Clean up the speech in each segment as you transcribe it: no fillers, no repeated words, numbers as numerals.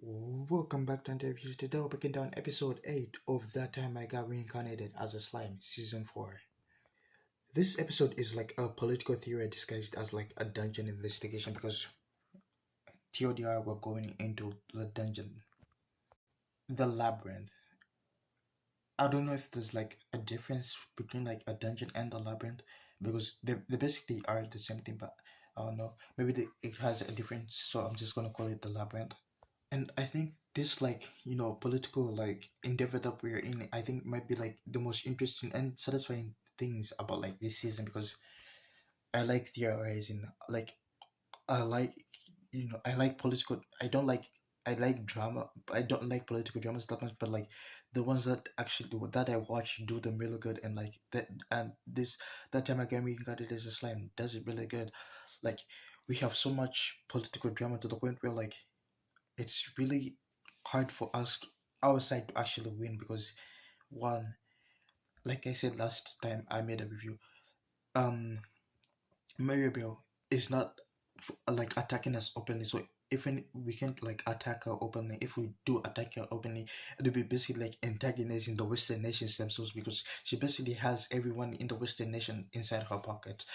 Welcome back to interviews. Today we're breaking down episode 8 of That Time I Got Reincarnated as a Slime, season 4. This episode is like a political theory disguised as like a dungeon investigation because TODR were going into the dungeon, the labyrinth. I don't know if there's like a difference between like a dungeon and a labyrinth because they basically are the same thing, but I don't know. Maybe it has a difference, so I'm just gonna call it the labyrinth. And I think this like political like endeavor that we're in, I think might be like the most interesting and satisfying things about like this season because I like theorizing. Like I like I like political. I like drama. But I don't like political dramas that much. But like the ones that actually that I watch do them really good. And like that and this that time again we got it as a slime does it really good. Like we have so much political drama to the point where like it's really hard for our side to actually win because one, like I said last time I made a review, um Maribel is not like attacking us openly. So even we can't like attack her openly. If we do attack her openly, it'll be basically like antagonizing the Western nations themselves because she basically has everyone in the Western nation inside her pocket.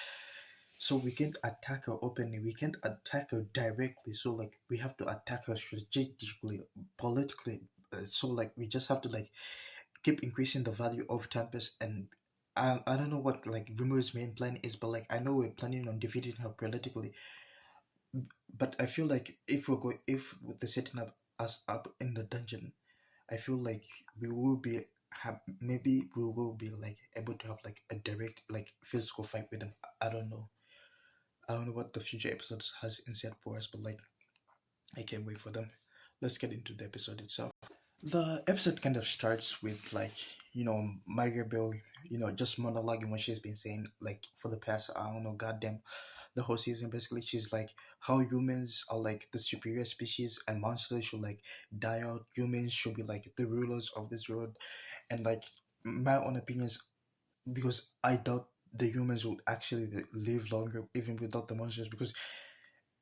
So we can't attack her openly. We can't attack her directly. So like we have to attack her strategically, politically. So like we just have to like keep increasing the value of Tempest. And I don't know what like Rimur's main plan is, but like I know we're planning on defeating her politically. But I feel like if with the setting up us up in the dungeon, I feel like we will be maybe we will be like able to have like a direct like physical fight with them. I don't know. I don't know what the future episodes has in set for us, but like I can't wait for them. Let's get into the episode itself. The episode kind of starts with like Maribel, just monologuing what she's been saying like for the past I don't know, goddamn, the whole season. Basically, she's like how humans are like the superior species and monsters should like die out. Humans should be like the rulers of this world, and like my own opinions because I doubt the humans would actually live longer even without the monsters because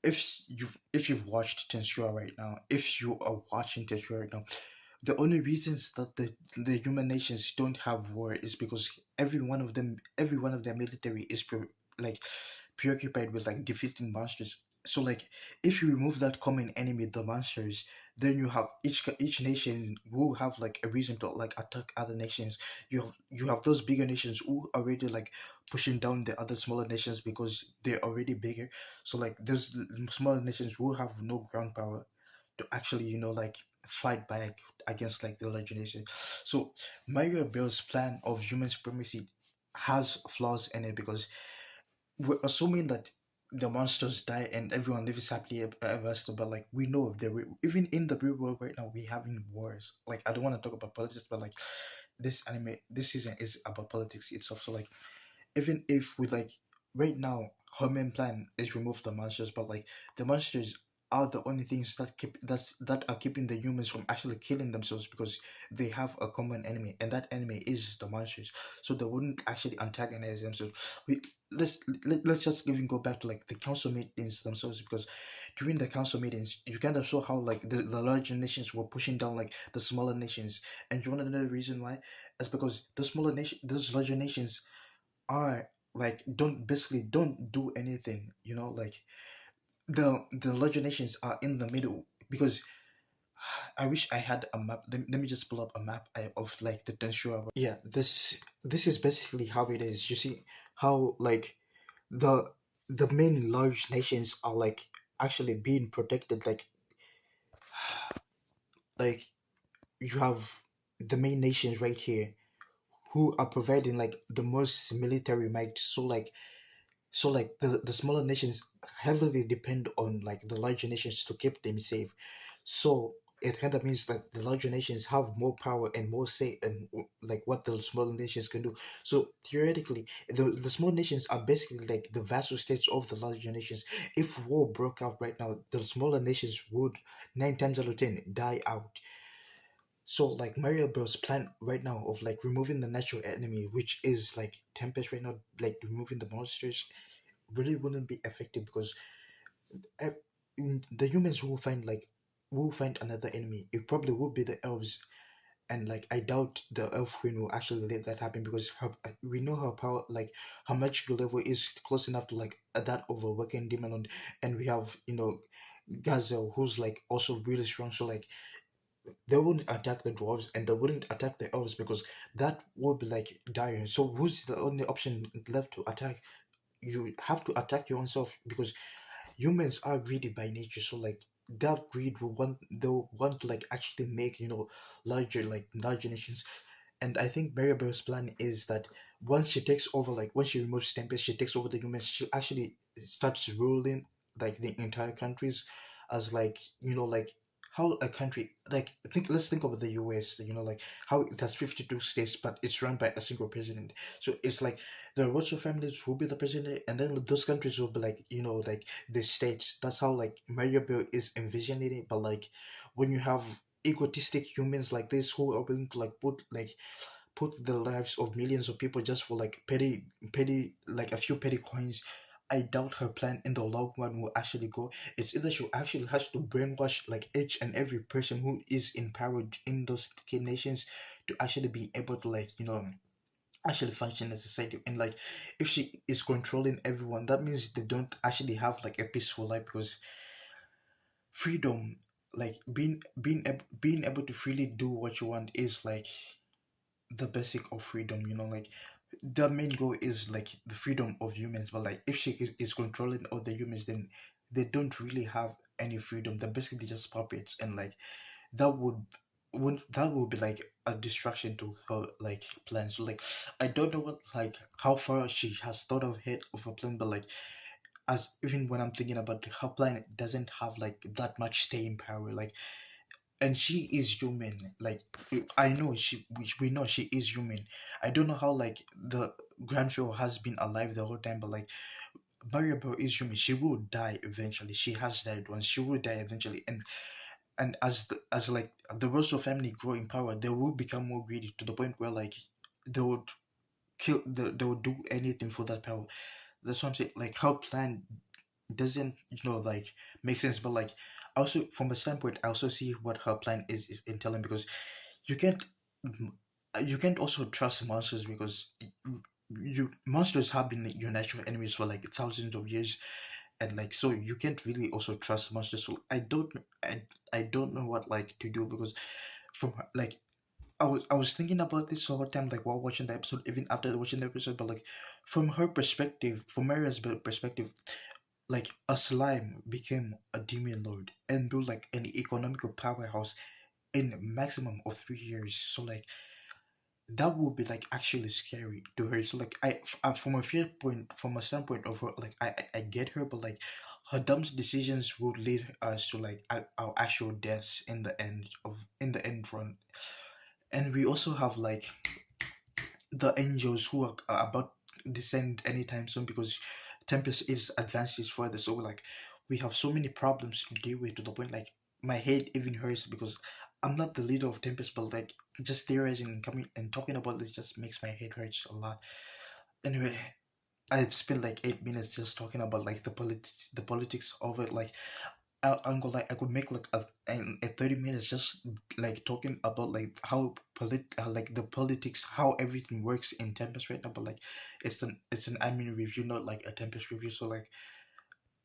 if you've watched Tensura right now, if you are watching Tensura right now, the only reasons that the human nations don't have war is because every one of their military is like preoccupied with like defeating monsters. So like if you remove that common enemy, the monsters, then you have each nation will have like a reason to like attack other nations. You have those bigger nations who are already like pushing down the other smaller nations because they're already bigger. So like those smaller nations will have no ground power to actually like fight back against like the larger nation. So Mario Bell's plan of human supremacy has flaws in it because we're assuming that the monsters die and everyone lives happily ever after, but like we know even in the real world right now we having wars. Like I don't want to talk about politics, but like this season is about politics itself. So like even if we like right now her main plan is remove the monsters, but like the monsters are the only things that are keeping the humans from actually killing themselves because they have a common enemy, and that enemy is the monsters. So they wouldn't actually antagonize themselves. Let's just even go back to like the council meetings themselves, because during the council meetings you kind of saw how like the larger nations were pushing down like the smaller nations. And you want to know the reason why? It's because those larger nations are like don't do anything, like the larger nations are in the middle because I wish I had a map. Let me just pull up a map of like the Tensura. Yeah, this is basically how it is. You see how like the the main large nations are like actually being protected. Like you have the main nations right here who are providing like the most military might. So like the smaller nations heavily depend on like the larger nations to keep them safe. So it kind of means that the larger nations have more power and more say in like what the smaller nations can do. So theoretically, the small nations are basically like the vassal states of the larger nations. If war broke out right now, the smaller nations would 9 times out of 10 die out. So like Mario Bros plan right now of like removing the natural enemy, which is like Tempest right now, like removing the monsters, really wouldn't be effective because uh, the humans will find like we'll find another enemy. It probably will be the elves, and like I doubt the elf queen will actually let that happen because we know her power, like her magical level is close enough to like that of a working demon, and we have Gazel, who's like also really strong. So like they wouldn't attack the dwarves and they wouldn't attack the elves because that would be like dire. So who's the only option left to attack? You have to attack your own self because humans are greedy by nature. So like that greed will want, they'll want to like actually make larger nations. And I think Maribel's plan is that once she takes over, like when she removes Tempest, she takes over the humans. She actually starts ruling like the entire countries, as like like how a country, like think let's think of the US. Like how it has 52 states, but it's run by a single president. So it's like the royal families will be the president, and then those countries will be like like the states. That's how like Maribel is envisioning it. But like when you have egotistic humans like this who are willing to like put the lives of millions of people just for like petty like a few petty coins. I doubt her plan in the long run will actually go. It's either she actually has to brainwash like each and every person who is in power in those nations to actually be able to like actually function as a society. And like if she is controlling everyone, that means they don't actually have like a peaceful life because freedom, like being able to freely do what you want is like the basic of freedom. Like the main goal is like the freedom of humans. But like if she is controlling all the humans, then they don't really have any freedom. They're basically just puppets. And like that would be like a distraction to her like plan. So like I don't know what like how far she has thought of it of a plan. But like as even when I'm thinking about her plan, it doesn't have like that much staying power. Like, and she is human. Like I know we know she is human. I don't know how like the grandfather has been alive the whole time. But like Variable is human. She will die eventually. She has died once. She will die eventually. And as like the Russell family grow in power, they will become more greedy to the point where like they would they would do anything for that power. That's what I'm saying. Like her plan doesn't like make sense. But like also from a standpoint, I also see what her plan is entailing. Because you can't you can't also trust monsters because you monsters have been your natural enemies for like thousands of years. And like so you can't really also trust monsters. So I don't know what like to do. Because from like I was thinking about this all the time, like while watching the episode, even after watching the episode. But like from her perspective, from Maria's perspective, like a slime became a demon lord and built like an economical powerhouse in maximum of 3 years. So like that would be like actually scary to her. So like from a fear point, from a standpoint of her, like I get her. But like her dumb decisions would lead us to like our actual deaths in the end run. And we also have like the angels who are about to descend anytime soon because Tempest is advances further. So like we have so many problems to deal with to the point like my head even hurts because I'm not the leader of Tempest. But like just theorizing and coming and talking about this just makes my head hurt a lot. Anyway, I've spent like 8 minutes just talking about like the politics of it. Like I'm gonna like I could make like a 30 minutes just like talking about like how like the politics, how everything works in Tempest right now. But like it's an anime review, not like a Tempest review. So like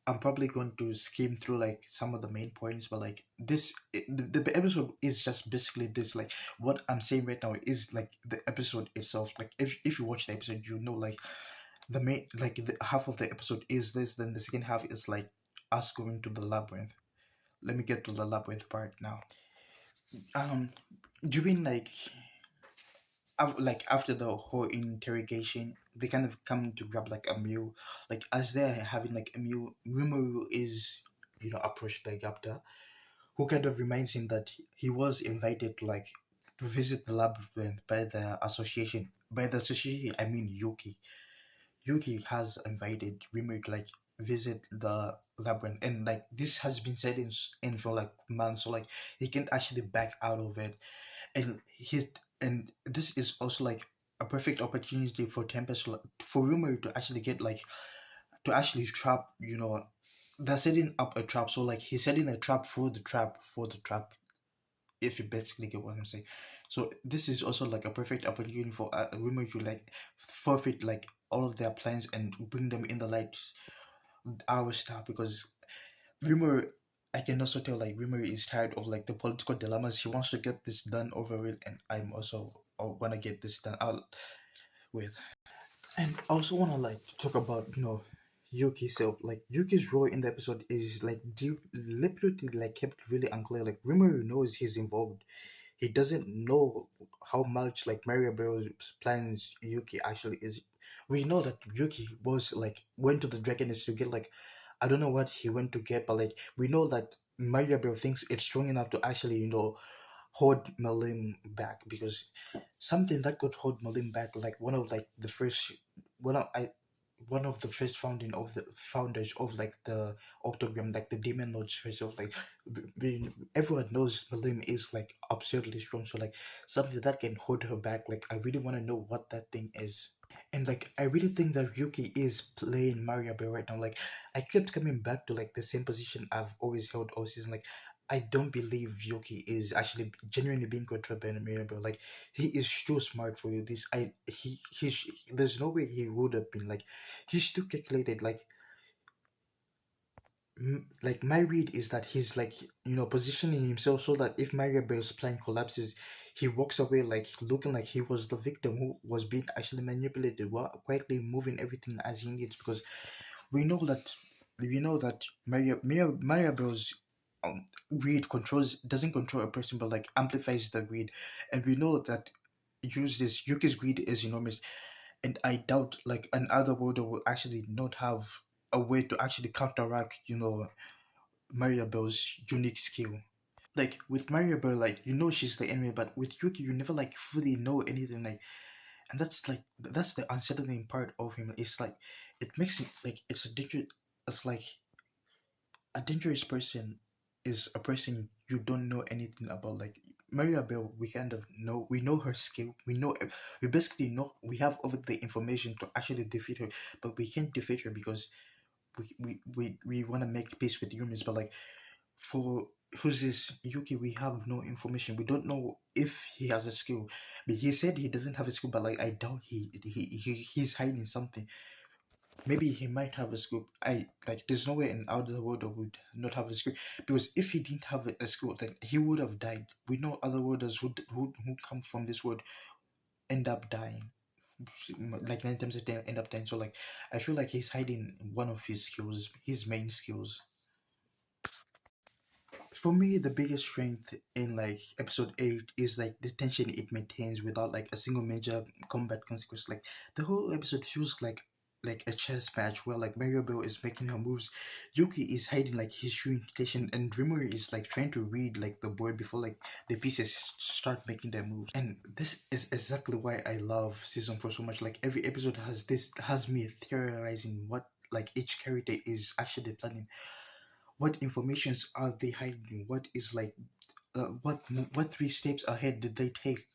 I'm probably going to skim through like some of the main points. But like the episode is just basically this. Like what I'm saying right now is like the episode itself. Like if you watch the episode, you know like the main like the half of the episode is this, then the second half is like us going to the labyrinth. Let me get to the labyrinth part now. Um, during like after the whole interrogation, they kind of come to grab like a meal. Like as they're having like a meal, Rimuru is approached by Gapta, who kind of reminds him that he was invited to like to visit the labyrinth by the association. By the association, I mean Yuuki. Yuki has invited Rimuru to like visit the labyrinth, and like this has been set in for like months. So like he can't actually back out of it. And this is also like a perfect opportunity for Tempest for Rimuru to actually get like to actually trap they're setting up a trap. So like he's setting a trap for the trap for the trap. If you basically get what I'm saying. So this is also like a perfect opportunity for women to like forfeit like all of their plans and bring them in the light our style, because Rimmer, I can also tell like Rimmer is tired of like the political dilemmas. He wants to get this done over with, and I'm also wanna get this done out with. And I also wanna like talk about Yuki. So like Yuki's role in the episode is like deliberately like kept really unclear. Like Rimmer knows he's involved. He doesn't know how much like Mario Bros plans Yuki actually is. We know that Yuki was like went to the Dragoness to get like I don't know what he went to get, but like we know that Mario Bros thinks it's strong enough to actually hold Malim back, because something that could hold Malim back, like one of I one of the first founding of the founders of like the octogram, like the demon lords herself, like everyone knows Malim is like absurdly strong, so like something that can hold her back, like I really want to know what that thing is. And like I really think that Yuki is playing Mario Bros right now. Like I kept coming back to like the same position I've always held all season. Like I don't believe Yuki is actually genuinely being controlled by Mario Bros. Like he is too smart for you. This I he there's no way he would have been like he's too calculated. Like my read is that he's like positioning himself so that if Mario Bros plan collapses, he walks away like looking like he was the victim who was being actually manipulated while quietly moving everything as he needs, because we know that Mario Bros greed controls doesn't control a person but like amplifies the greed, and we know that use this Yuki's greed is enormous, and I doubt like another world will actually not have a way to actually counteract Mario Bell's unique skill. Like with Mario Bell, like she's the enemy, but with Yuki, you never like fully know anything. Like, and that's the unsettling part of him. It's like it makes it like it's a danger. It's like a dangerous person is a person you don't know anything about. Like Maria Bell, we kind of know, we know her skill, we basically know, we have all the information to actually defeat her, but we can't defeat her because we want to make peace with humans. But like for who's this Yuki, we have no information. We don't know if he has a skill. But he said he doesn't have a skill, but like I doubt he's hiding something. Maybe he might have a scoop. I like there's no way in other world would not have a scoop, because if he didn't have a scoop, then he would have died. We know other worlders who come from this world end up dying. Like 9 times a day end up dying. So like I feel like he's hiding one of his skills, his main skills. For me, the biggest strength in like episode 8 is like the tension it maintains without like a single major combat consequence. Like the whole episode feels like a chess match where like Mario Bell is making her moves, Yuki is hiding like his true intention, and Dreamer is like trying to read like the board before like the pieces start making their moves. And this is exactly why I love season 4 so much. Like every episode has me theorizing what like each character is actually planning, what informations are they hiding, what is like what 3 steps ahead did they take.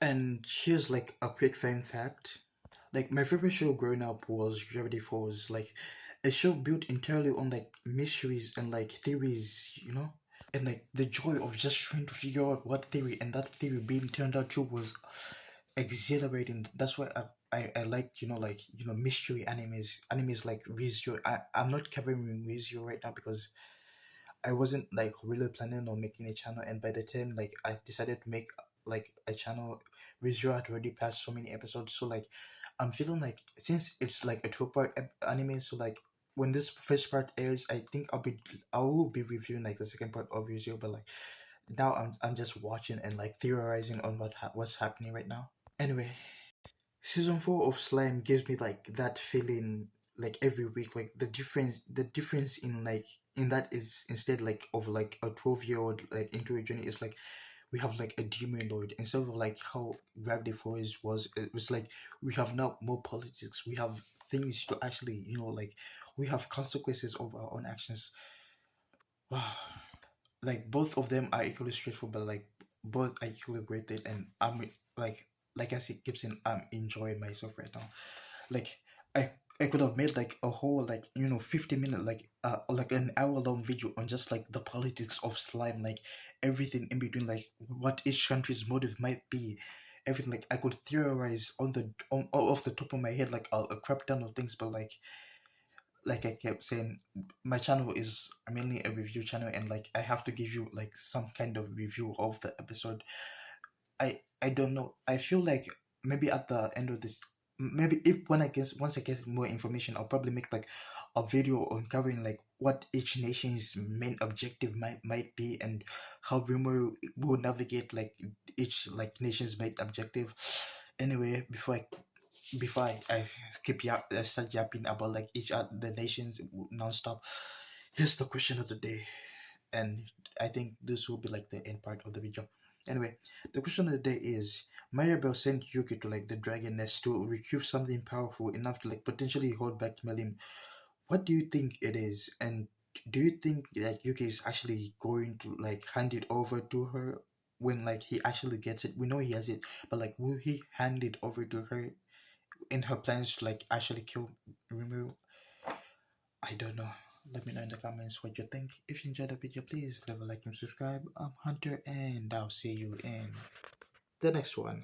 And here's like a quick fun fact. Like my favorite show growing up was Gravity Falls, like a show built entirely on like mysteries and like theories. And like the joy of just trying to figure out what theory, and that theory being turned out true, was exhilarating. That's why I like mystery animes like ReZero. I'm not covering ReZero right now because I wasn't like really planning on making a channel, and by the time like I decided to make like a channel, Rizzo had already passed so many episodes. So like I'm feeling like since it's like a 2-part anime, so like when this first part airs, I will be reviewing like the second part of Rizzo, but like now I'm just watching and like theorizing on what's happening right now. Anyway, season 4 of Slime gives me like that feeling like every week. Like the difference in that is, instead like of like a 12-year-old like into a journey, is like we have like a demon lord, instead of like how Gravity Falls was. It was like we have now more politics, we have things to actually like we have consequences of our own actions. Wow. Like both of them are equally stressful, but like both are equally rated, and I'm like I keep saying, I'm enjoying myself right now. Like I I could have made like a whole, like, 50 minute, like an hour long video on just like the politics of slime, like everything in between, like what each country's motive might be, everything. Like I could theorize off the top of my head like a crap ton of things, but like I kept saying, my channel is mainly a review channel, and like I have to give you like some kind of review of the episode. I don't know. I feel like maybe at the end of this, maybe if when I guess once I get more information, I'll probably make like a video on covering like what each nation's main objective might be, and how Rimuru will navigate like each like nation's main objective. Anyway, before I start yapping about like each the nations nonstop. Here's the question of the day, and I think this will be like the end part of the video. Anyway, the question of the day is: Maribel sent Yuki to like the dragon nest to retrieve something powerful enough to like potentially hold back Melim. What do you think it is? And do you think that Yuki is actually going to like hand it over to her when like he actually gets it? We know he has it, but like will he hand it over to her in her plans to like actually kill Rimuru? I don't know. Let me know in the comments what you think. If you enjoyed the video, please leave a like and subscribe. I'm Hunter, and I'll see you in the next one.